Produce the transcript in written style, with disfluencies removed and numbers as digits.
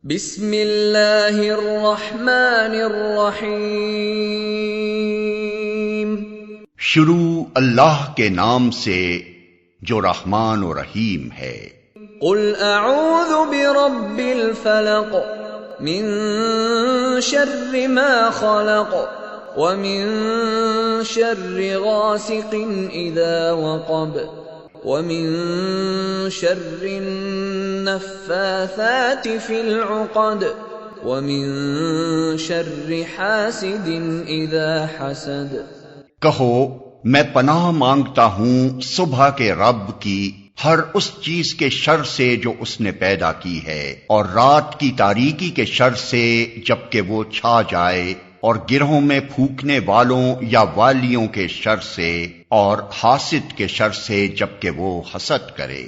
بسم اللہ الرحمن الرحیم۔ شروع اللہ کے نام سے جو رحمان و رحیم ہے۔ قل اعوذ برب الفلق من شر ما خلق ومن شر غاسق اذا وقب ومن شر النفاثات في العقد ومن شر حاسد اذا حسد۔ کہو میں پناہ مانگتا ہوں صبح کے رب کی ہر اس چیز کے شر سے جو اس نے پیدا کی ہے، اور رات کی تاریکی کے شر سے جبکہ وہ چھا جائے، اور گرہوں میں پھونکنے والوں یا والیوں کے شر سے، اور حاسد کے شر سے جبکہ وہ حسد کرے۔